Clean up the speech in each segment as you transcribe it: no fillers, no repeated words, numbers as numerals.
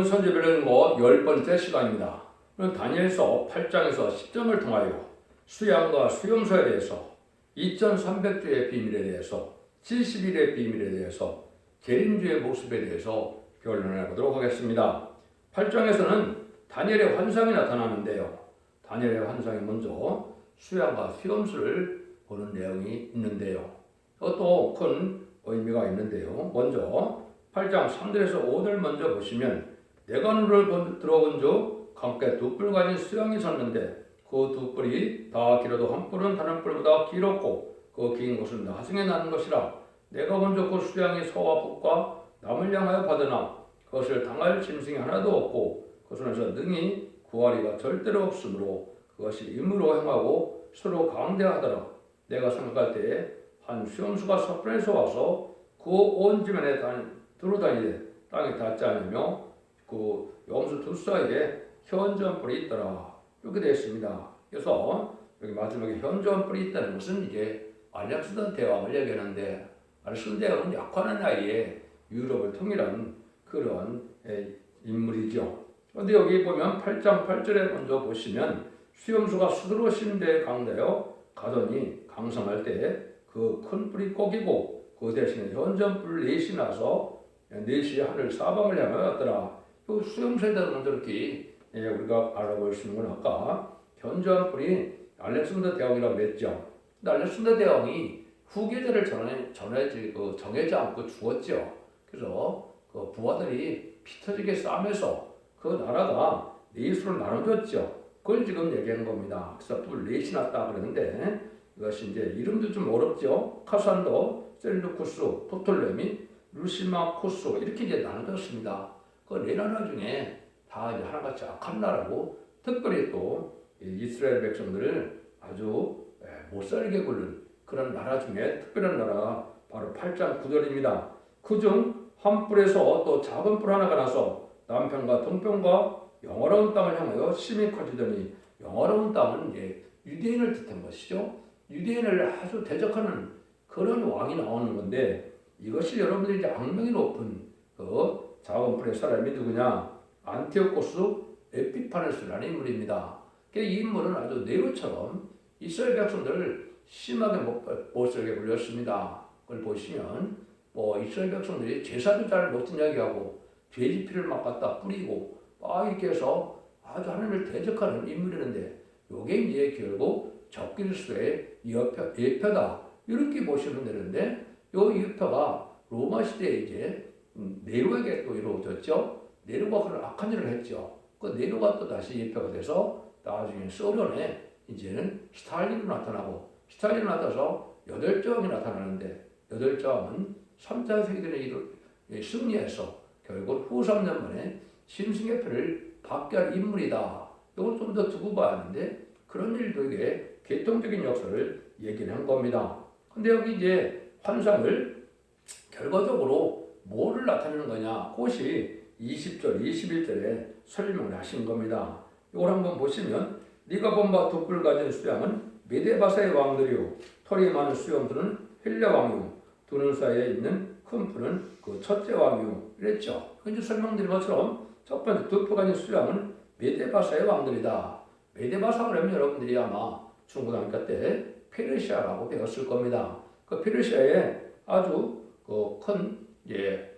선지별은 10번째 시간입니다. 다니엘서 8장에서 10장을 통하여 수양과 수용소에 대해서 2300주의 비밀에 대해서 70일의 비밀에 대해서 재림주의 모습에 대해서 결론해 보도록 하겠습니다. 8장에서는 다니엘의 환상이 나타나는데요. 다니엘의 환상이 먼저 수양과 수용소를 보는 내용이 있는데요. 또 큰 의미가 있는데요. 먼저 8장 3절에서 5절 먼저 보시면 내가 눈을 들어본즉 함께 두 뿔 가진 수양이 섰는데 그 두 뿔이 다 길어도 한 뿔은 다른 뿔보다 길었고 그 긴 것은 나중에 나는 것이라. 내가 본즉 그 수양이 서와 북과 남을 향하여 받으나 그것을 당할 짐승이 하나도 없고 그 손에서 능히 구하리가 절대로 없으므로 그것이 임으로 행하고 서로 강대하더라. 내가 생각할 때에 한 수용수가 서편에서 와서 그 온 지면에 두루다니되 땅에 닿지 않으며 그 염소 두 사이에 현저한 뿔이 있더라. 이렇게 되어 있습니다. 그래서 여기 마지막에 현저한 뿔이 있다는 것은 이제 알렉산더 대왕을 얘기하는데, 알렉산더 대왕은 약화는 나이에 유럽을 통일한 그런 인물이죠. 그런데 여기 보면 8장 8절에 먼저 보시면 수염수가 스스로 신대에 강대하여 가더니 강성할 때 그 큰 뿔이 꺾이고 그 대신에 현저한 뿔 넷이 나서 넷이 하늘 사방을 향하여 왔더라. 이 수용소에 대해서 먼저 이렇게 우리가 알아볼 수 있는 건 아까 현저한 뿔이 알렉산더 대왕이라고 했죠. 근데 알렉산더 대왕이 후계자를 정하지 않고 죽었죠. 그래서 그 부하들이 피 터지게 싸매서 그 나라가 넷으로 나눠졌죠. 그걸 지금 얘기하는 겁니다. 그래서 뿔 넷이 났다 그러는데 이것이 이제 이름도 좀 어렵죠. 카산더, 셀루쿠스, 토톨레미, 루시마코스 이렇게 이제 나눠졌습니다. 그 네 나라 중에 다 이제 하나같이 악한 나라고, 특별히 또 이스라엘 백성들을 아주 못살게 굴는 그런 나라 중에 특별한 나라가 바로 8장 9절입니다. 그중 한 뿔에서 또 작은 뿔 하나가 나서 남편과 동편과 영화로운 땅을 향하여 심히 커지더니, 영화로운 땅은 이제 유대인을 뜻한 것이죠. 유대인을 아주 대적하는 그런 왕이 나오는 건데, 이것이 여러분들이 이제 악명이 높은 그 작은 뿔의 사람이 누구냐? 안티오코스 에피파네스라는 인물입니다. 이 인물은 아주 네로처럼 이스라엘 백성들을 심하게 못살게 굴렸습니다. 그걸 보시면 이스라엘 백성들이 제사도 잘 못 지내게하고 돼지피를 막 갖다 뿌리고 이렇게 해서 아주 하나님을 대적하는 인물이었는데, 이게 이제 결국 적그리스도의 예표다 이렇게 보시면 되는데, 이 예표가 로마 시대에 이제 네로에게 또 이루어졌죠. 네로가 그런 악한 일을 했죠. 그 네로가 또 다시 예표가 돼서 나중에 소련에 이제는 스탈린으로 나타나고, 스탈린으로 나타나서 8저항이 나타나는데, 8저항은 3차 세계대전에 승리해서 결국 후 3년 만에 심승예표를 받게 할 인물이다. 이걸 좀 더 두고 봐야 하는데, 그런 일도 이게 개통적인 역사를 얘기한 겁니다. 근데 여기 이제 환상을 결과적으로 뭐를 나타내는 거냐? 그것이 20절, 21절에 설명을 하신 겁니다. 이걸 한번 보시면, 네가 본 바 두 뿔 가진 수양은 메데바사의 왕들이요, 털이 많은 수염들은 헬라 왕이요, 두 눈 사이에 있는 큰 뿔은 그 첫째 왕이요, 이랬죠. 이제 설명드린 것처럼 첫 번째 두 뿔 가진 수양은 메데바사의 왕들이다. 메데바사 그러면 여러분들이 아마 중고등학교 때 페르시아라고 배웠을 겁니다. 그 페르시아에 아주 큰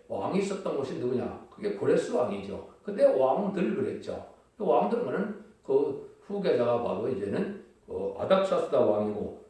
왕이 있었던 곳이 누구냐? 그게 고레스 왕이죠. 근데 왕들 그랬죠. 그 왕들은 그 후계자가 바로 이제는 아닥사스다 왕이고,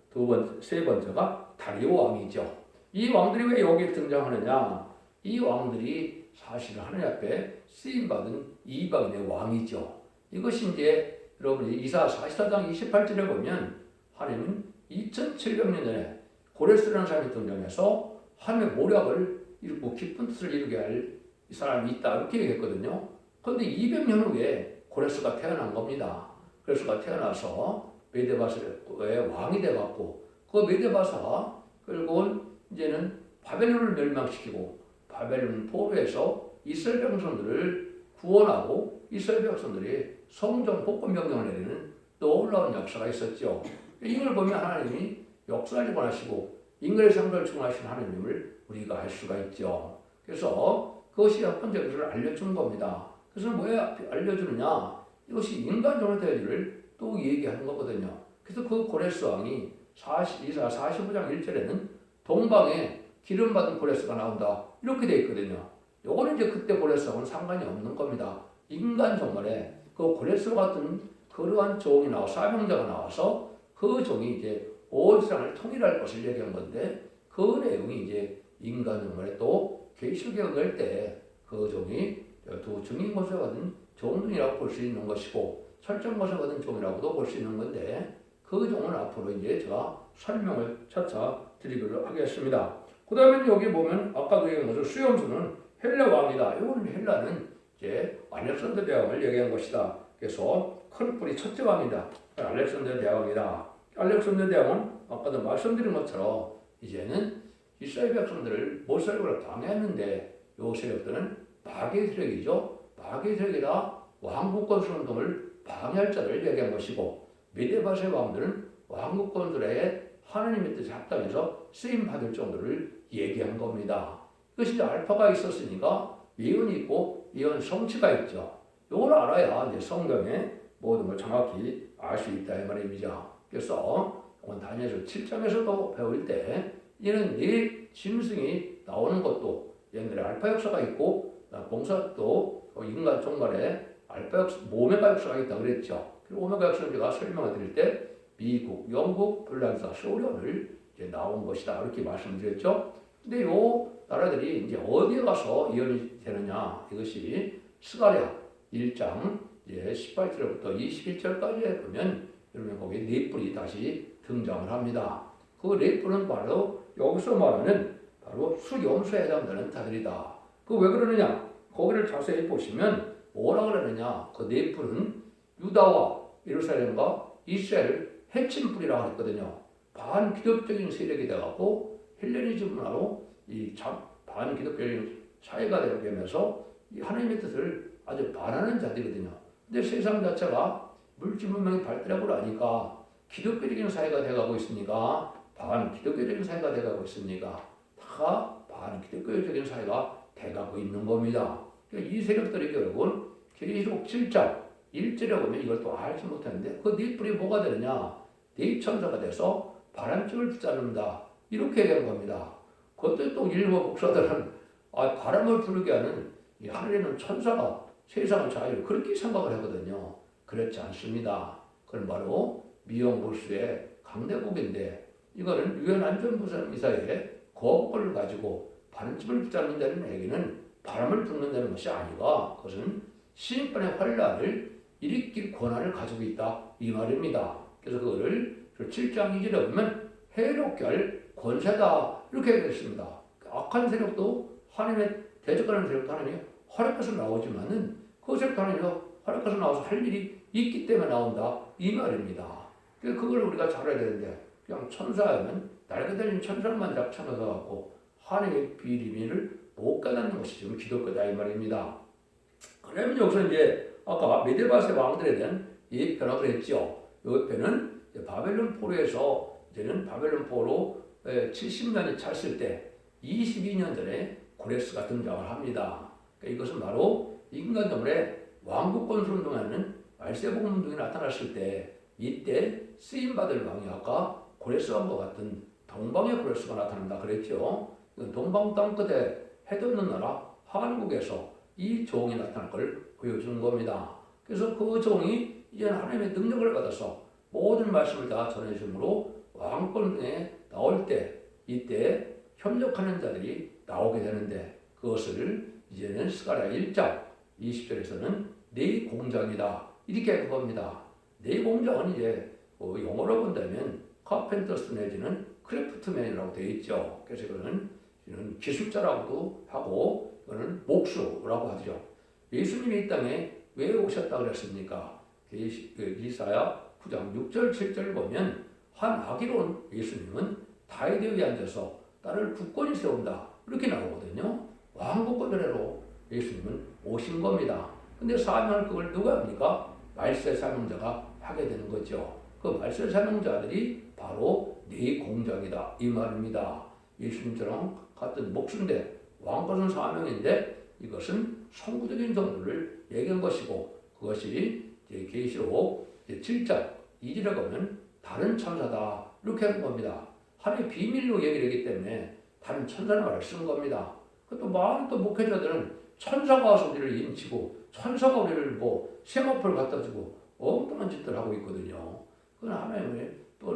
세 번째가 다리오 왕이죠. 이 왕들이 왜 여기 등장하느냐? 이 왕들이 사실 하나님 앞에 쓰임받은 이방인의 왕이죠. 이것이 이제 여러분이 이사 44장 28절에 보면, 하나님은 2700년 전에 고레스라는 사람이 등장해서 하나님의 모략을 이루고 깊은 뜻을 이루게 할 이 사람이 있다 이렇게 얘기했거든요. 그런데 200년 후에 고레스가 태어난 겁니다. 고레스가 태어나서 메데바사의 왕이 돼갖고, 그 메데바사가 결국은 이제는 바벨론을 멸망시키고 바벨론 포로에서 이스라엘 백성들을 구원하고 이스라엘 백성들이 성전 복권 명령을 내리는 놀라운 역사가 있었죠. 이걸 보면 하나님이 역사를 원하시고 인간의 상대를 충하신 하나님을 우리가 알 수가 있죠. 그래서 그것이 첫 번째 것을 알려준 겁니다. 그래서 왜 알려주느냐? 이것이 인간종의 대지를 또 얘기하는 거거든요. 그래서 그 고레스 왕이 이사 45장 1절에는 동방에 기름 받은 고레스가 나온다. 이렇게 돼 있거든요. 요거는 이제 그때 고레스하고는 상관이 없는 겁니다. 인간 종말에 그 고레스 같은 그러한 종이 사명자가 나와서 그 종이 이제 온 세상을 통일할 것을 얘기한 건데 그 내용이 이제 인간 종말에 또 계시록에 낼 때 그 종이 두 증인 모습을 받은 종이라고 볼 수 있는 것이고 설정 모습을 받은 종이라고도 볼 수 있는 건데 그 종은 앞으로 이제 제가 설명을 차차 드리도록 하겠습니다. 그 다음에 여기 보면 아까도 얘기한 것처럼 수염수는 헬라 왕이다. 이거는 헬라는 이제 알렉산더 대왕을 얘기한 것이다. 그래서 큰 뿔이 첫째 왕이다. 알렉산더 대왕이다. 알렉산더 대왕은 아까도 말씀드린 것처럼 이제는 이스라엘 백성들을 못 살고 당했는데 요 세력들은 마귀의 세력이죠. 마귀의 세력이라 왕국 건설 운동을 방해할 자를 얘기한 것이고 메데바세 왕들은 왕국 건설에 하나님의 뜻에 합당해서 쓰임 받을 정도를 얘기한 겁니다. 이것이 알파가 있었으니까 예언이 있고 예언 성취가 있죠. 이걸 알아야 이제 성경의 모든 걸 정확히 알 수 있다 이 말입니다. 그래서 다니엘서 7장에서도 배울 때 이는 네 짐승이 나오는 것도 옛날에 알파 역사가 있고 봉사도 인간 종말에 알파 역사, 오메가 역사가 있다고 그랬죠. 그리고 오메가 역사를 제가 설명을 드릴 때 미국, 영국, 불란서, 소련을 이제 나온 것이다 이렇게 말씀드렸죠. 근데 요 나라들이 이제 어디에 가서 예언이 되느냐 이것이 스가랴 1장 18절부터 21절까지에 보면 여러분 거기 네 뿔이 다시 등장을 합니다. 그 네 뿔은 바로 여기서 말하는 바로 수염수에 해당되는 자들이다. 그 왜 그러느냐? 거기를 자세히 보시면 뭐라 그러느냐? 그 네 뿔은 유다와 예루살렘과 이스라엘 해친 뿔이라고 했거든요. 반기독적인 세력이 되고 헬레니즘으로 이 반기독적인 사회가 되면서 하나님의 뜻을 아주 반하는 자들이거든요. 근데 세상 자체가 물질 문명이 발달하고 나니까 기독교적인 사회가 되어가고 있으니까 반기독교적인 사회가 되어가고 있으니까 다 반기독교적인 사회가 돼가고 있는 겁니다. 그러니까 이 세력들이 결국은 계시록 7장 1절에 보면 이걸 또 알지 못하는데 그 네 뿔이 뭐가 되느냐? 네 천사가 돼서 바람줄을 붙잡는다. 이렇게 얘기한 겁니다. 그것도 또 일부 목사들은 바람을 부르게 하는 이 하늘에는 천사가 세상을 자유를 그렇게 생각을 하거든요. 그렇지 않습니다. 그건 바로 미용불수의 강대국인데 이거는 유엔 안전보障이사의 거부권을 가지고 바람집을 붙잡는다는 얘기는 바람을 불는다는 것이 아니라 그것은 시인권의 환란을 일으킬 권한을 가지고 있다 이 말입니다. 그래서 그거를 7장 2절에 보면 해롭게 할 권세다 이렇게 얘기했습니다. 악한 세력도 하나님의 대적하는 세력도 하나님이 활약해서 나오지만은 그 세력도 하나님이 활약해서 나와서 할 일이 있기 때문에 나온다 이 말입니다. 그래서 그걸 우리가 잘 알아야 되는데 그냥 천사하면 날개 달린 천사만 잡혀가고 하나님의 비밀을 못 깨닫는 것이 지금 기독교다 이 말입니다. 그러면 여기서 이제 아까 메데바세 왕들에 대한 이 변화를 했죠. 이 편은 바벨론 포로에서 이제는 바벨론 포로 70년이 찼을 때 22년 전에 고레스가 등장을 합니다. 그러니까 이것은 바로 인간 동물의 왕국 건설 운동하는 말세복음 운동이 나타났을 때 이때 쓰임받을 왕이 아까 고레스 왕과 같은 동방의 고레스가 나타난다 그랬죠. 동방 땅끝에 해돋는 나라 한국에서 이 종이 나타날 걸 보여주는 겁니다. 그래서 그 종이 이제 하나님의 능력을 받아서 모든 말씀을 다 전해주므로 왕권 중에 나올 때 이때 협력하는 자들이 나오게 되는데 그것을 이제는 스가랴 1장 20절에서는 네 공장이다 이렇게 할 겁니다. 네 공장은 이제 영어로 본다면 카펜터스 내지는 크래프트맨이라고 되어 있죠. 그래서 이거는 기술자라고도 하고 이거는 목수라고 하죠. 예수님이 이 땅에 왜 오셨다 그랬습니까? 이사야 9장 6절 7절 보면 한 아기로운 예수님은 다윗에 위에 앉아서 나를 굳건히 세운다 이렇게 나오거든요. 왕국권대로 예수님은 오신 겁니다. 근데 사명을 그걸 누가 합니까? 말세 사명자가 하게 되는 거죠. 그 말세 사명자들이 바로 네 공장이다 이 말입니다. 예수님처럼 같은 목수인데 왕권은 사명인데 이것은 성구적인 정도를 얘기한 것이고 그것이 이제 계시록 7장 2절에 보면 다른 천사다 이렇게 하는 겁니다. 하나님의 비밀로 얘기를 하기 때문에 다른 천사는 말을 쓰는 겁니다. 또 많은 또 목회자들은 천사가 와서 우리를 인치고 천사가 우리를 뭐 세마포를 갖다 주고 엉뚱한 짓들 하고 있거든요. 그건 하나님의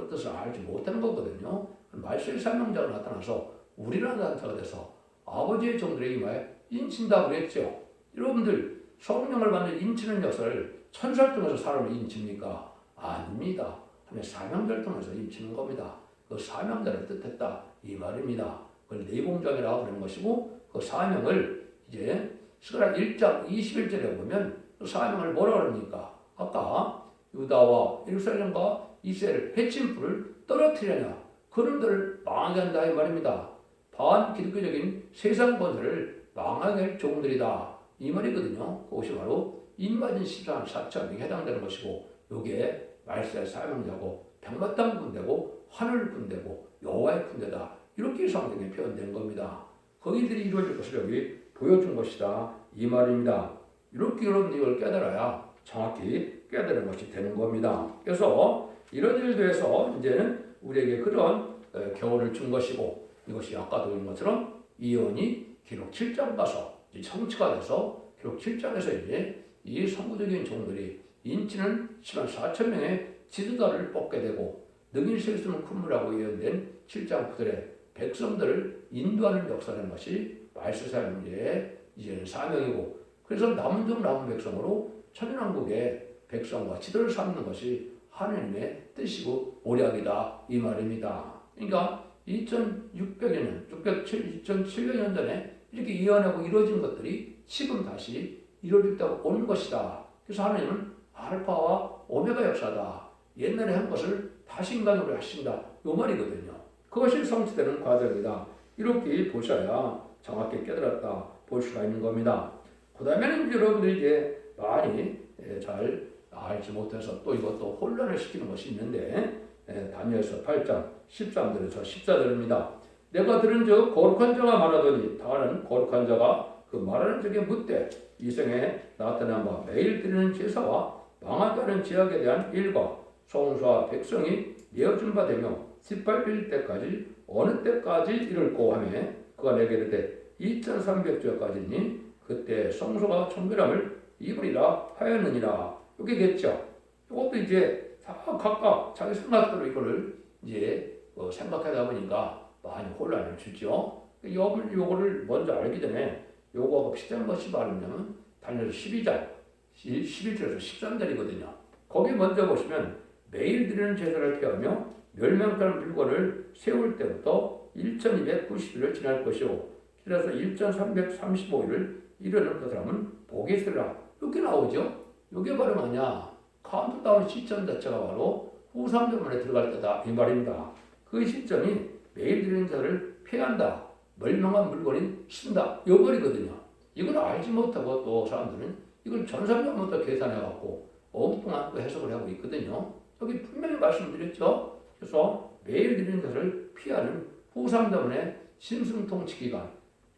뜻을 알지 못하는 거거든요. 말씀의 사명자가 나타나서 우리라는 자가 돼서 아버지의 종들에게 임하여 인친다고 그랬죠. 여러분들 성령을 받는 인치는 역사를 천사를 통해서 사람을 인칩니까? 아닙니다. 하나님의 사명자를 통해서 인치는 겁니다. 그 사명자를 뜻했다 이 말입니다. 그걸 내공장이라고 하는 것이고 그 사명을 이제 스가랴 1장 21절에 보면 그 사명을 뭐라 그럽니까? 아까 유다와 예루살렘과 이스라엘 해친 불을 떨어뜨리려냐 그런들을 망하게 한다 이 말입니다. 반기독교적인 세상 권세를 망하게 할 종들이다 이 말이거든요. 그것이 바로 인마진 14만 4천 명에 해당되는 것이고 요게 말세의 사명자고 백마땅 군대고 하늘 군대고 여호와의 군대다 이렇게 성경에 표현된 겁니다. 거기들이 이루어질 것을 여기 보여준 것이다 이 말입니다. 이렇게 여러분들이 이걸 깨달아야 정확히 깨달은 것이 되는 겁니다. 그래서 이런 일에 대해서 이제는 우리에게 그런 교훈을 준 것이고 이것이 아까도 본 것처럼 이언이 기록 7장 가서 성취가 돼서 기록 7장에서 이제 이 선구적인 종들이 인치는 7만 4천 명의 지도자를 뽑게 되고 능히 셀 수 없는 큰물하고 예언된 7장 9절에 백성들을 인도하는 역사라는 것이 말세사의 문제의 이제는 사명이고 그래서 남은 종 남은 백성으로 천년왕국의 백성과 지도를 삼는 것이 하나님의 뜻이고 오략이다 이 말입니다. 그러니까 2600여 년, 2700년 전에 이렇게 예언하고 이루어진 것들이 지금 다시 이루어졌다고 오는 것이다. 그래서 하나님은 알파와 오메가 역사다. 옛날에 한 것을 다시 인간으로 하신다. 이 말이거든요. 그것이 성취되는 과정이다. 이렇게 보셔야 정확히 깨달았다 볼 수가 있는 겁니다. 그 다음에는 여러분들이 이제 많이 잘 알지 못해서 또 이것도 혼란을 시키는 것이 있는데 다니엘서 8장 13절에서 14절입니다. 내가 들은 즉 거룩한 자가 말하더니 다른 거룩한 자가 그 말하는 적에 묻되 이생에 나타난 바 매일 드리는 제사와 망하게 하는 제약에 대한 일과 성소와 백성이 내어준 바 되며 18일 때까지 어느 때까지 이를고 하며 그가 내게 이르되 2300주까지니 그때 성소가 청결함을 입으리라 하였느니라. 이렇게겠죠. 이것도 이제 다 각각 자기 생각대로 이거를 이제 생각하다 보니까 많이 혼란을 주죠. 요거를 먼저 알기 전에 요거하고 비슷한 것이 말하면 다니엘서 12장 11절에서 13절이거든요. 거기 먼저 보시면 매일 드리는 제사를 피하며 멸망할 물건을 세울 때부터 1290일을 지날 것이요 그래서 1335일을 이르는 그 사람은 복이 있으리라. 이렇게 나오죠. 이게 바로 뭐냐? 카운트다운 시점 자체가 바로 후삼전만에 들어갈 때다 이 말입니다. 그 시점이 매일 드리는 자를 피한다. 멸망한 물건이 쓴다. 이 말이거든요. 이걸 알지 못하고 또 사람들은 이걸 전산전부터 계산해갖고 엉뚱한 해석을 하고 있거든요. 여기 분명히 말씀드렸죠. 그래서 매일 드리는 자를 피하는 후삼전만의 심승통치 기간,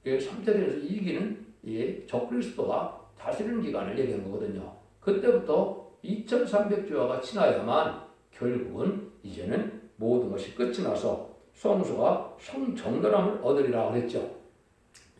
3차전에서 이기는 적그리스도가 다스리는 기간을 얘기한 거거든요. 그때부터 2300주야가 지나야만 결국은 이제는 모든 것이 끝이 나서 성소가 성정결함을 얻으리라 그랬죠.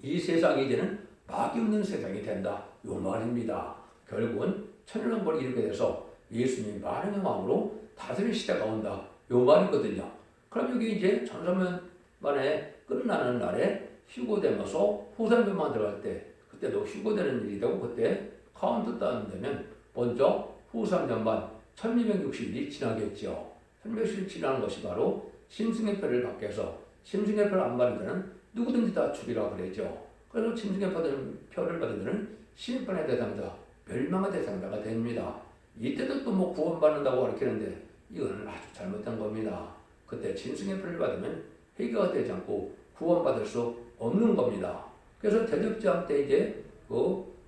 이 세상이 이제는 막이 없는 세상이 된다. 이 말입니다. 결국은 천년왕국을 이루게 돼서 예수님이 많은 마음으로 다스릴 시대가 온다. 이 말이거든요. 그럼 여기 이제 1300년 만에 끝나는 날에 휴고되면서 후산전만 들어갈 때 그때도 휴고되는 일이 되고 그때 카운트다운 되면 먼저 후산전만 1260일이 지나겠죠. 1260일이 지나는 것이 바로 심승의 표를 받게 해서 심승의 표를 안 받는 자는 누구든지 다 죽이라고 그랬죠. 그래서 심승의 표를 받은 자는 심판의 대상자, 멸망의 대상자가 됩니다. 이때도 또 뭐 구원받는다고 가르치는데 이건 아주 잘못된 겁니다. 그때 짐승의 표를 받으면 회개가 되지 않고 구원받을 수 없는 겁니다. 그래서 대접장 때 이제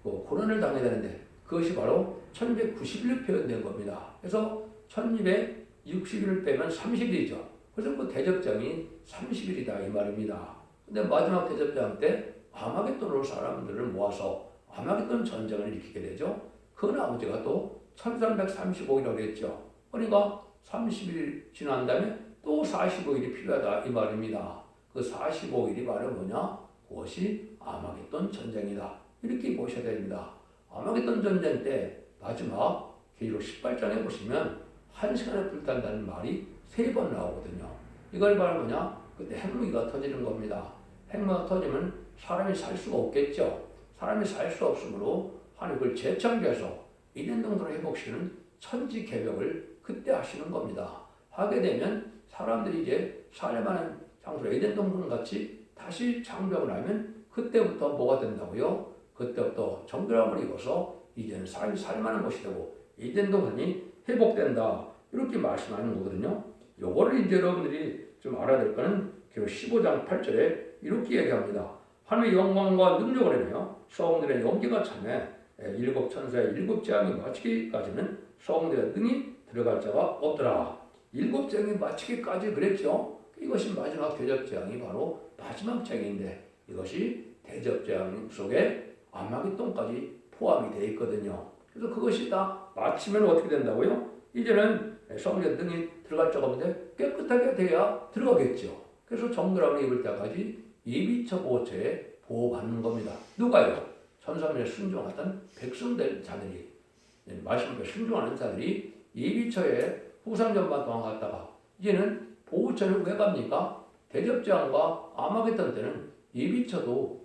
고난을 당해야 되는데 그것이 바로 1290일로 표현된 겁니다. 그래서 1260일을 빼면 30일이죠. 그래서 그 대접장이 30일이다 이 말입니다. 근데 마지막 대접장 때 아마겟돈으로 사람들을 모아서 아마겟돈 전쟁을 일으키게 되죠. 그 나머지가 또 1335일이라고 했죠. 그러니까 30일 지난 다음에 또 45일이 필요하다 이 말입니다. 그 45일이 바로 뭐냐? 그것이 아마겟돈 전쟁이다. 이렇게 보셔야 됩니다. 아마겟돈 전쟁 때 마지막 계시록 18장에 보시면 1시간에 불탄다는 말이 3번 나오거든요. 이걸 말하면 뭐냐? 그때 핵무기가 터지는 겁니다. 핵무기가 터지면 사람이 살 수가 없겠죠. 사람이 살 수 없으므로 하나님 그걸 재창조해서 이된 동서로 회복시키는 천지 개벽을 그때 하시는 겁니다. 하게 되면 사람들이 이제 살만한 장소로 에덴 동산 같이 다시 창조하고 나면 그때부터 뭐가 된다고요? 그때부터 정결함을 입어서 이제는 사람이 살만한 것이 되고 에덴 동산이 회복된다. 이렇게 말씀하는 거거든요. 요거를 이제 여러분들이 좀 알아야 될 거는 15장 8절에 이렇게 얘기합니다. 하나님의 영광과 능력을 하며 성들의 용기가 참해 일곱 천사의 일곱 재앙이 마치기까지는 성들의 능히 들어갈 자가 없더라. 일곱 재앙이 마치기까지 그랬죠. 이것이 마지막 대접재앙이 바로 마지막 재앙인데 이것이 대접재앙 속에 아마겟돈까지 포함이 되어 있거든요. 그래서 그것이 다 마치면 어떻게 된다고요? 이제는 성전 등이 들어갈 자가 없는데 깨끗하게 돼야 들어가겠죠. 그래서 정결함을 입을 때까지 예비처 보호처에 보호받는 겁니다. 누가요? 천사면에 순종하던 백성들 자들이 말씀에 순종하는 자들이 예비처에 후상전만 동안 갔다가 이제는 보호처는 왜 갑니까? 대접장과 아마겟돈 때는 예비처도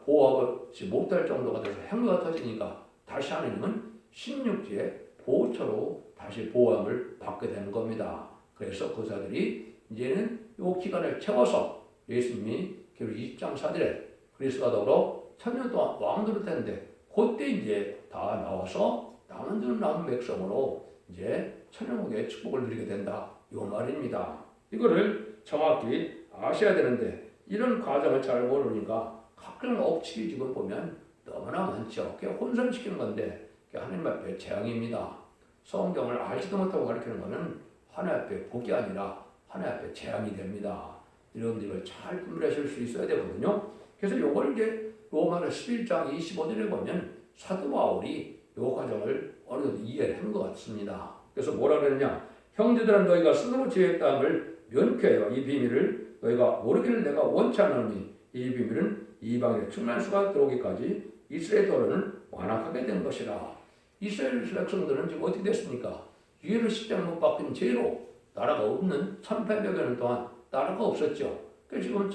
보호하지 못할 정도가 돼서 핵무기가 터지니까 다시 하나님은 16지에 보호처로 다시 보호함을 받게 되는 겁니다. 그래서 그 자들이 이제는 이 기간을 채워서 예수님이 계속 20장 4절에 그리스도와 더불어 1000년 동안 왕들을 했는데 그때 이제 다 나와서 남은 백성으로 이제 천년국의 축복을 누리게 된다. 이 말입니다. 이거를 정확히 아셔야 되는데 이런 과정을 잘 모르니까 각종 억측이 지금 보면 너무나 많죠. 그게 혼선시키는 건데 그게 하나님 앞에 재앙입니다. 성경을 알지도 못하고 가르치는 것은 하나님 앞에 복이 아니라 하나님 앞에 재앙이 됩니다. 여러분들이 이걸 잘 분별하실 수 있어야 되거든요. 그래서 요걸 이제 로마서 11장 25절에 보면 사도 바울이 요 과정을 어느 정도 이해를 한 것 같습니다. 그래서 뭐라 그러느냐? 형제들은 너희가 스스로 지혜했다함을 면쾌하여 이 비밀을 너희가 모르기를 내가 원치 않으니 이 비밀은 이방의 충만수가 들어오기까지 이스라엘 도로는 완악하게 된 것이라. 이스라엘 백성들은 지금 어떻게 됐습니까? 유해를 십자가 못 박힌 죄로 나라가 없는 1800여 년 동안 나라가 없었죠. 그래서 지금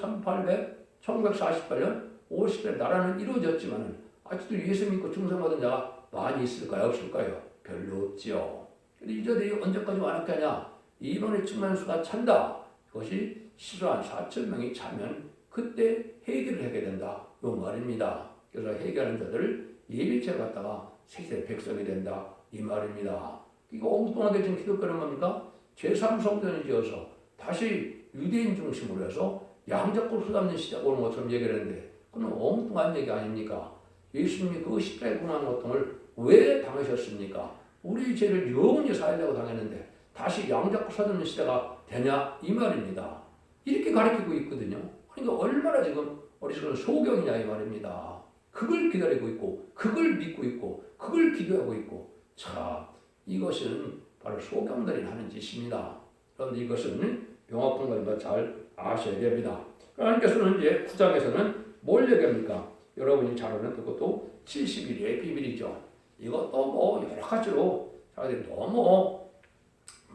1948년 50대 나라는 이루어졌지만 아직도 예수 믿고 중생받은 자가 많이 있을까요? 없을까요? 별로 없죠. 근데 이 자들이 언제까지 완악하냐? 이번에 충만수가 찬다. 그것이 시소한 4,000명이 차면 그때 회개를 하게 된다. 이 말입니다. 그래서 회개하는 자들 예비체 갖다가 세세 백성이 된다. 이 말입니다. 이거 엉뚱하게 지금 기독교는 뭡니까? 제3성전을 지어서 다시 유대인 중심으로 해서 양자권 수담는 시대가 오는 것처럼 얘기를 했는데 그건 엉뚱한 얘기 아닙니까? 예수님이 그 십자가의 고난 고통을 왜 당하셨습니까? 우리 죄를 영원히 사하려고 당했는데 다시 양자권 수담는 시대가 되냐? 이 말입니다. 이렇게 가르치고 있거든요. 그러니까 얼마나 지금 어리석은 소경이냐 이 말입니다. 그걸 기다리고 있고 그걸 믿고 있고 그걸 기도하고 있고 자 이것은 바로 소경들이 하는 짓입니다. 그런데 이것은 명확한 것을 잘 아셔야 됩니다. 하나님께서는 이제 9장에서는 뭘 얘기합니까? 여러분이 잘 아는 그것도 70일의 비밀이죠. 이것도 뭐 여러 가지로 자기들이 너무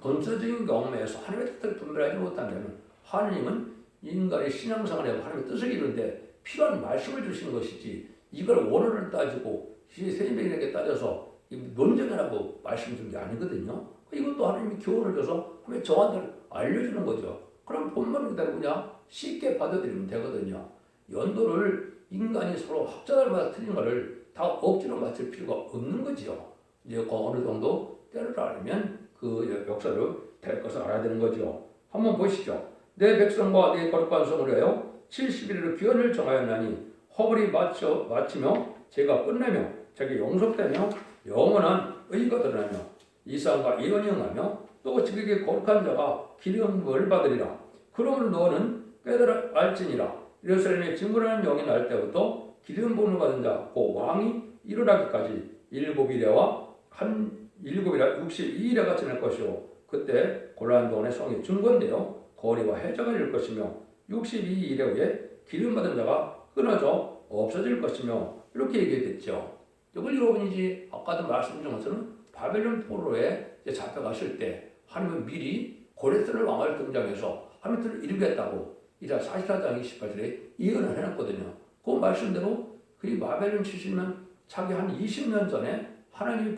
본질적인 경험에서 하나님의 뜻을 분별하지 못한다면 하나님은 인간의 신앙생활에 하나님의 뜻을 이루는데 필요한 말씀을 주시는 것이지 이걸 원어를 따지고 세인에게 따져서 논쟁하라고 말씀 준 게 아니거든요. 이것도 하나님이 교훈을 줘서 하나님의 정한들을 알려주는 거죠. 그럼 본문을 그대로 그냥 쉽게 받아들이면 되거든요. 연도를 인간이 서로 학자들마다 틀린 거를 다 억지로 맞출 필요가 없는 거죠. 이제 그 어느 정도 때를 알면 그 역사를 될 것을 알아야 되는 거죠. 한번 보시죠. 내 백성과 내 거룩한 성을 위하여 70일을 기원을 정하였나니 허물이 마치며 제가 끝내며 자기 용속되며 영원한 의가 드러나며 이상과 예언이 응하며 또 지극히 거룩한 자가 기름을 받으리라. 그러므로 너는 깨달아 알지니라. 예루살렘에 진군하는 영이 날 때부터 기름 부음을 받은 자, 그 왕이 일어나기까지 7일에와 한 7일에 62일에가 지날 것이요. 그때 고난 동안의 성이 증거인데요. 거리와 해저가 이룰 것이며 62일에 후에 기름 받은 자가 끊어져 없어질 것이며 이렇게 얘기했죠. 이걸 여러분이 아까도 말씀드린 것처럼 바벨론 포로에 잡혀갔을 때 하나님은 미리 고레스를 왕을 등장해서 하나님을 이루겠다고 이자 44장 28절에 예언을 해놨거든요. 그 말씀대로 그 바벨론 70년 차기 한 20년 전에 하나님이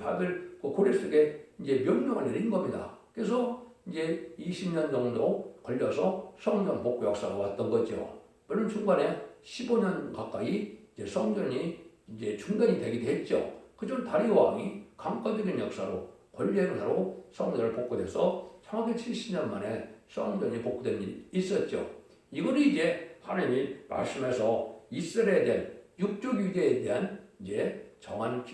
고레스에게 이제 명령을 내린 겁니다. 그래서 이제 20년 정도 걸려서 성전 복구 역사가 왔던 거죠. 물론 중간에 15년 가까이 이제 성전이 이제 중단이 되기도 했죠. 그중 다리오 왕이 강권적인 역사로 권리의 역사로 성전을 복구돼서 정확히 70년 만에 성전이 복구된 일이 있었죠. 이거는 이제 하나님이 말씀해서 이스라엘에 대한 육족 유대에 대한 이제 정한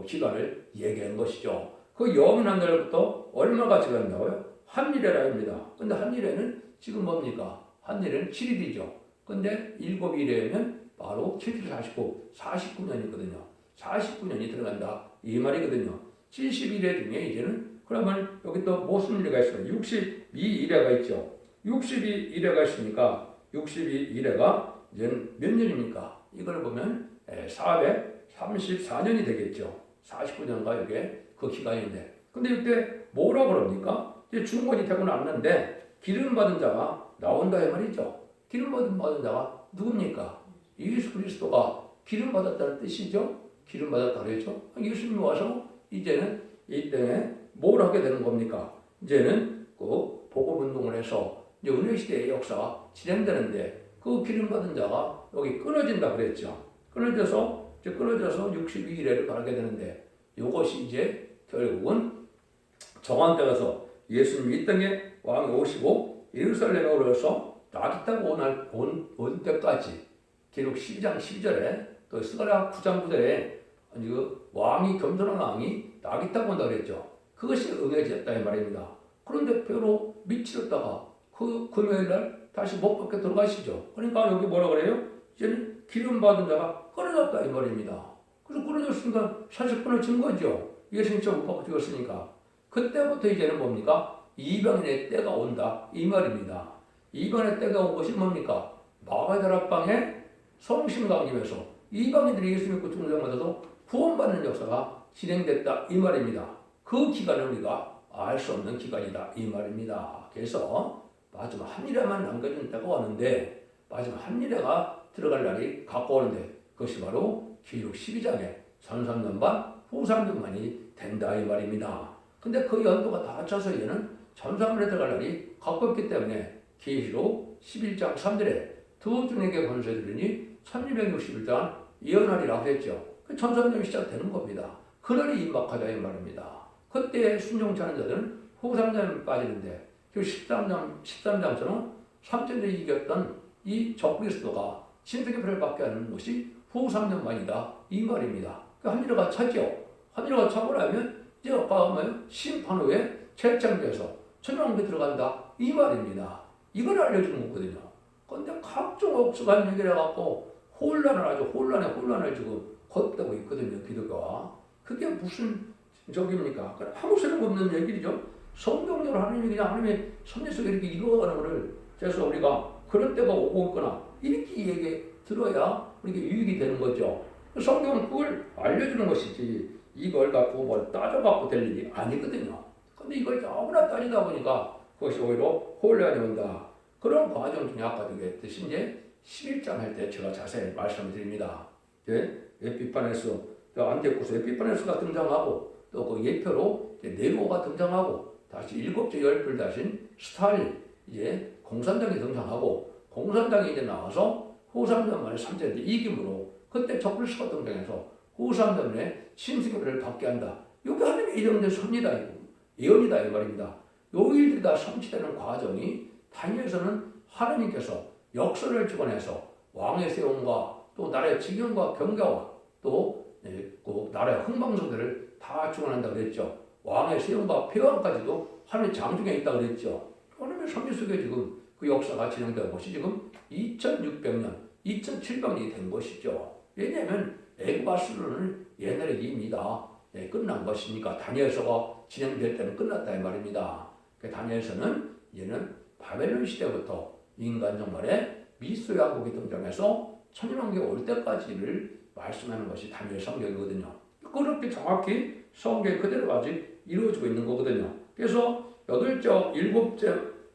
기간을 얘기한 것이죠. 그 영이 난 날부터 얼마가 지났다고요? 한일회라입니다. 근데 한일회는 지금 뭡니까? 한일회는 7일이죠. 근데 7일에는 바로 7, 49, 49년이거든요. 49년이 들어간다 이 말이거든요. 71회 중에 이제는 그러면 여기 또 무슨 일회가 있어요? 62일회가 있죠. 62일회가 있으니까 62일회가 이제는 몇 년입니까? 이걸 보면 434년이 되겠죠. 49년과 이게 그 기간인데. 근데 이때 뭐라고 그럽니까? 이제 중건이 되고 났는데 기름 받은 자가 나온다 이 말이죠. 기름 받은 자가 누굽니까? 예수 그리스도가 기름 받았다는 뜻이죠. 기름 받았다 그랬죠. 예수님이 와서 이제는 이 땅에 뭘 하게 되는 겁니까? 이제는 그 복음 운동을 해서 이제 은혜 시대의 역사가 진행되는데 그 기름 받은 자가 여기 끊어진다 그랬죠. 끊어져서 62일에를 가게 되는데 이것이 이제 결국은 정한 때 가서 예수님이 이 땅에 왕이 오시고 예루살렘에 오셔서 나겠다고 온 때까지 기록 12장 12절에 또 스가랴 9장 9절에 그 왕이 겸손한 왕이 나겠다고 온다 그랬죠. 그것이 응해졌다 이 말입니다. 그런데 벼로 미치렀다가 그 금요일날 다시 못 밖에 들어가시죠. 그러니까 여기 뭐라 그래요? 이제는 기름 받은 자가 끊어졌다 이 말입니다. 그래서 끊어졌으니까 사실 끊어진 거죠. 예수님이 못 받고 죽었으니까. 그때부터 이제는 뭡니까? 이방인의 때가 온다 이 말입니다. 이방인의 때가 온 것이 뭡니까? 마가다락방에 성심 강림에서 이방인들이 예수 믿고 등장받아서 구원받는 역사가 진행됐다 이 말입니다. 그 기간을 우리가 알 수 없는 기간이다 이 말입니다. 그래서 마지막 한일회만 남겨준 때가 왔는데 마지막 한일회가 들어갈 날이 가까우는데 그것이 바로 기록 12장에 전 3년 반, 후 3년 만이 된다 이 말입니다. 근데 그 연도가 다 합쳐서 이제는 전 3년에 들어갈 날이 가깝기 때문에 계시록 11장 3절에 두 중에게 권세 들으니 1261장 예언하리라고 했죠. 그 천삼년이 시작되는 겁니다. 그날이 임박하다 이 말입니다. 그때 순종치 않은 자들은 후 3년에 빠지는데 그 13장처럼 3절에 이겼던 이 적그리스도가 신세계 표를 받게 하는 것이 후 3년 만이다 이 말입니다. 그 한일회가 차죠. 한일회가 차고 나면 이제 아까 하면 심판 후에 재창조해서 천왕국에 들어간다 이 말입니다. 이걸 알려주는 거거든요. 그런데 각종 억수간 얘기를 해갖고 혼란을 지금 걷다고 있거든요. 기독교가. 그게 무슨 적입니까? 아무 소용 없는 얘기죠. 성경적으로 하나님이 그냥 하나님의 섭리 속에 이렇게 이루어가는 것을 그래서 우리가 그런 때가 오고 있거나 이렇게 얘기 들어야 우리가 유익이 되는 거죠. 성경은 그걸 알려주는 것이지 이걸 갖고 뭘 따져갖고 될 일이 아니거든요. 근데 이걸 아무나 따지다 보니까 그것이 오히려 혼란이 온다. 그런 과정 중에 아까도 얘기했듯이 이제 11장 할 때 제가 자세히 말씀드립니다. 에피파네스, 안티오쿠스 에피파네스가 등장하고 또 그 예표로 네로가 등장하고 다시 7째 열불 다신 스탈린 이제 공산당이 등장하고 공산당이 이제 나와서 후 3년 만에 3대 이김으로 그때 적그리스도가 등장해서 후 3년 만에 신세계를 받게 한다. 이게 하나님의 예정된 섭리다 예언이다 이 말입니다. 요 일들이 다 성취되는 과정이 다니엘서는 하나님께서 역사를 주관해서 왕의 세움과 또 나라의 지경과 경계와 또 그 나라의 흥망성대를 다 주관한다 그랬죠. 왕의 세움과 폐왕까지도 하나님의 장중에 있다 그랬죠. 하나님의 섭리 속에 지금 그 역사가 진행된 것이 지금 2600년, 2700년이 된 것이죠. 왜냐하면 애굽 아수르는 옛날에 이미 다 끝난 것이니까 다니엘서가 진행될 때는 끝났다 이 말입니다. 다니엘서는 얘는 바벨론 시대부터 인간 정말에 미스의 왕국이 등장해서 천년왕국이 올 때까지를 말씀하는 것이 다니엘 성경이거든요. 그렇게 정확히 성경이 그대로 아직 이루어지고 있는 거거든요. 그래서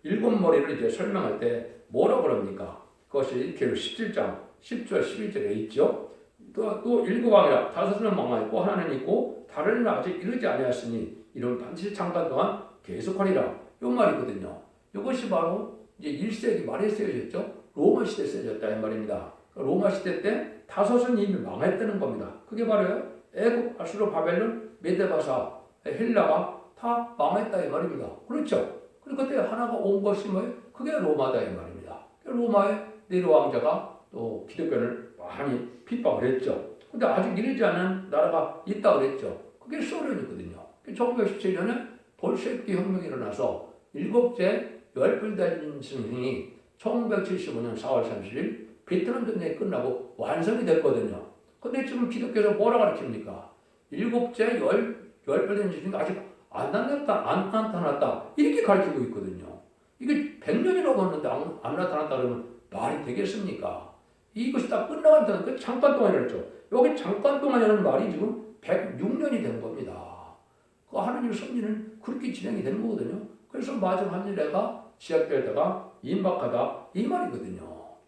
일곱 머리를 이제 설명할 때 뭐라고 그럽니까? 그것이 계로 17장 10절 11절에 있죠. 또 일곱 왕이라 다섯은 망하였고 하나는 있고 다른 이는 아직 이르지 아니하였으니 이는 반드시 잠깐 동안 계속하리라. 이 말이거든요. 이것이 바로 이제 1세기 말에 쓰여졌죠. 로마 시대에 쓰여졌다 이 말입니다. 로마 시대 때 다섯은 이미 망했다는 겁니다. 그게 바로요. 애굽, 아수르, 바벨론, 메데바사, 헬라가 다 망했다 이 말입니다. 그렇죠. 그리고 그때 하나가 온 것이 뭐예요? 그게 로마다 이 말입니다. 로마의 네로 왕자가 또 기독교를 많이 핍박을 했죠. 근데 아직 이르지 않은 나라가 있다고 그랬죠. 그게 소련이거든요. 1917년에 볼셰비키 혁명이 일어나서 일곱째 열불단신 승이 1975년 4월 30일 베트남 전쟁이 끝나고 완성이 됐거든요. 근데 지금 기독교에서 뭐라 가르칩니까? 일곱째 열불단신이 아직 안 나타났다. 이렇게 가르치고 있거든요. 이게 100년이 넘었는데 안 나타났다 그러면 말이 되겠습니까? 이것이 다 끝나간다는 그 잠깐 동안이랬죠. 여기 잠깐 동안이라는 말이 지금 106년이 된 겁니다. 그 하나님의 섭리는 그렇게 진행이 되는 거거든요. 그래서 마지막 한 일회가 시작될 때가 임박하다 이 말이거든요.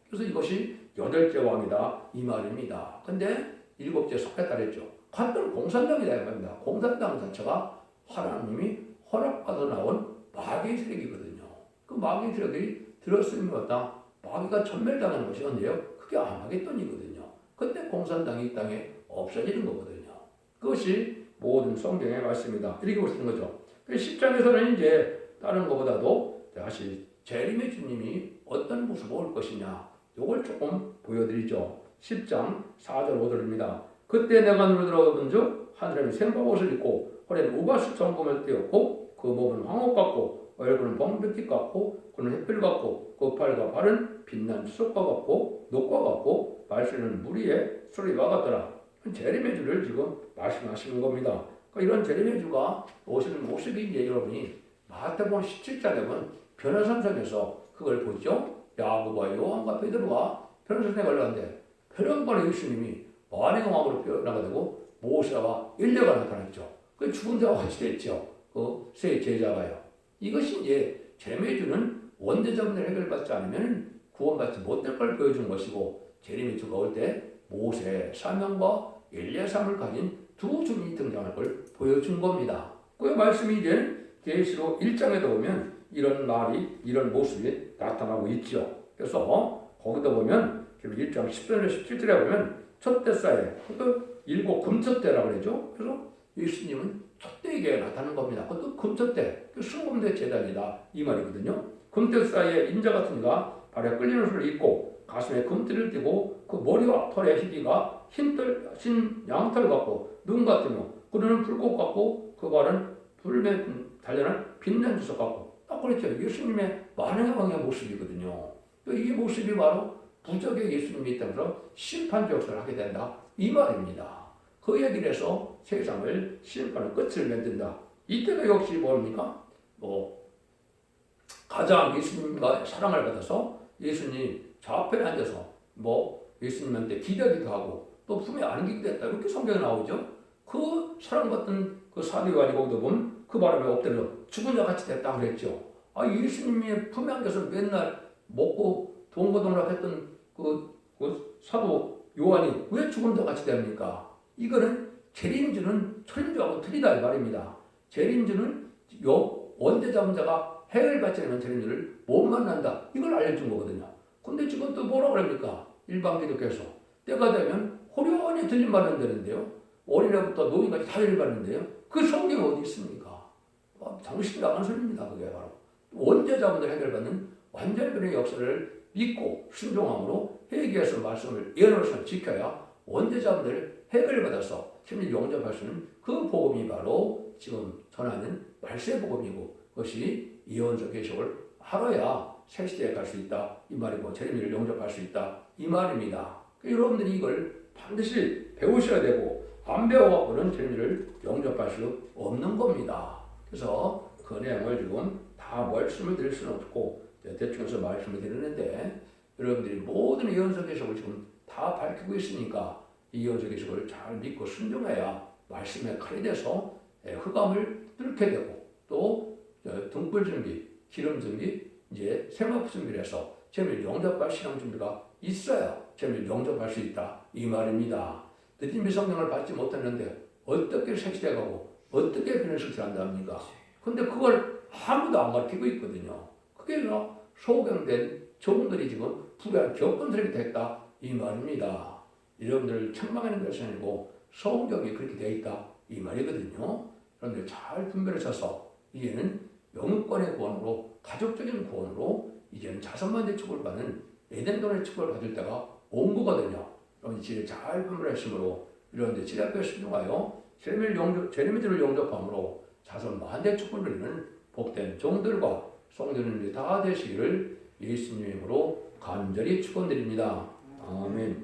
그래서 이것이 여덟째 왕이다 이 말입니다. 근데 일곱째 속했다 그랬죠. 같은 공산당이다 이 말입니다. 공산당 자체가 하나님이 허락받아 나온 마귀의 세력이거든요. 그 마귀의 세력이 들었으면 왔다. 마귀가 전멸당하는 것이 언제요? 그게 아마겟돈이거든요. 그때 공산당이 이 땅에 없어지는 거거든요. 그것이 모든 성경의 말씀입니다. 이렇게 볼 수 있는 거죠. 10장에서는 이제 다른 것보다도 다시 재림의 주님이 어떤 모습을 올 것이냐 이걸 조금 보여드리죠. 10장 4절 5절입니다. 그때 내가 눈을 들어본 즉 한 사람이 생바옷을 입고 허리에는 우바스 정금을 띄었고 그 몸은 황옥 같고 얼굴은 번백빛 같고 그는 햇빛 같고 그 팔과 발은 빛난 수석과 같고 녹과 같고 말씀은 물 위에 소리와 같더라. 재림의 주를 지금 말씀하시는 겁니다. 그러니까 이런 재림의 주가 오시는 모습이 이제 여러분이 마태복음 17장에 보면 변화산성에서 그걸 보죠. 야고보와 요한과 베드로가 변화산성에 올라갔는데 변화산성에 예수님이 만행의 왕으로 변화가 되고 모세와 엘리야가 나타났죠. 그 죽은 자와 같이 됐죠. 그 세 제자가요. 이것이 이제 재림의 주는 원죄자분을 해결받지 않으면 구원받지 못될 걸 보여준 것이고 재림의 주가 올 때 모세 사명과 엘리야 사명을 가진 두 주님이 등장할 걸 보여준 겁니다. 그 말씀이 이제 계시록 1장에도 보면 이런 말이 이런 모습이 나타나고 있죠. 그래서 거기다 보면 1장 10절에 17절에 보면 첫째 쌀에 그 일곱 금첫대라고 그러죠. 그래서 예수님은 첫대에게 나타나는 겁니다. 그것도 금첫대, 순금대 제단이다 이 말이거든요. 금대 사이에 인자 같은 이가 발에 끌리는 옷을 입고 가슴에 금띠를 띠고 그 머리와 털의 희기가 흰 양털 같고 눈 같으며 그는 불꽃 같고 그 발은 불에 달려난 빛난 주석 같고 딱 그렇죠. 예수님의 만행의 왕의 모습이거든요. 이 모습이 바로 부적의 예수님이 있다면서 심판적 역사를 하게 된다 이 말입니다. 그 얘기를 해서 세상을 심판의 끝을 맺는다. 이때가 역시 뭡니까? 가장 예수님과 사랑을 받아서 예수님 좌편에 앉아서 예수님한테 기대기도 하고 또 품에 안기기도 했다. 이렇게 성경에 나오죠. 그 사랑받던 그 사도요한이 거기도 보면 그 바람에 엎드려 죽은 자 같이 됐다 그랬죠. 예수님의 품에 앉아서 맨날 먹고 동고동락했던 그 사도 요한이 왜 죽은 자 같이 됩니까? 이거는 재림주는 천주하고 틀리다 이 말입니다. 재림주는 원죄 자가 해결받지 않는 재림주를 못 만난다. 이걸 알려준 거거든요. 근데 지금 또 뭐라고 합니까? 일반 기독교에서 때가 되면 호련히 들림받는 되는데요. 어린애부터 노인까지 다 들림받는데요. 그 성경이 어디 있습니까? 정신이 나간 소리입니다. 그게 바로 원죄자분들 해결받는 완전 변의 역사를 믿고 순종함으로 회개해서 말씀을 예언으로서 지켜야 원죄자분들 해결받아서 심리 영접할 수 있는 그 복음이 바로 지금 전하는 말세 복음이고 그것이 이혼적 계시록을 알아야 새 시대에 갈 수 있다 이 말이고 제레미야를 영접할 수 있다 이 말입니다. 여러분들이 이걸 반드시 배우셔야 되고 안 배워갖고는 제레미야를 영접할 수 없는 겁니다. 그래서 그 내용을 지금 다 말씀을 드릴 수는 없고 대충해서 말씀을 드리는데 여러분들이 모든 예언서 계시록을 지금 다 밝히고 있으니까 이 예언서 계시록을 잘 믿고 순종해야 말씀의 칼이 돼서 흑암을 뚫게 되고 또 등불 준비, 기름 준비, 이제 생업 준비를 해서 제일 영접할 신앙 준비가 있어야 제일 영접할 수 있다 이 말입니다. 늦은 미성령을 받지 못했는데 어떻게 색시대 가고 어떻게 변화식을 한답니까? 근데 그걸 아무도 안 가르치고 있거든요. 그게 소경된 저분들이 지금 불의한 격분스럽게 됐다 이 말입니다. 여러분들 책망하는 것이 아니고 성경이 그렇게 되어 있다 이 말이거든요. 여러분들 잘 분별하셔서 이제는 영육권의 구원으로 가족적인 구원으로 이제는 자선만대 축복을 받는 에덴동의 축복을 받을 때가 온 거거든요. 여러분 지혜를 잘 분별하심으로 이런데 지혜 앞에 순종하여 제레미야를 영접함으로 자선만대 축복을 누리는 복된 종들과 성도님들이 다 되시기를 예수님의 이름으로 간절히 축원드립니다. 아멘.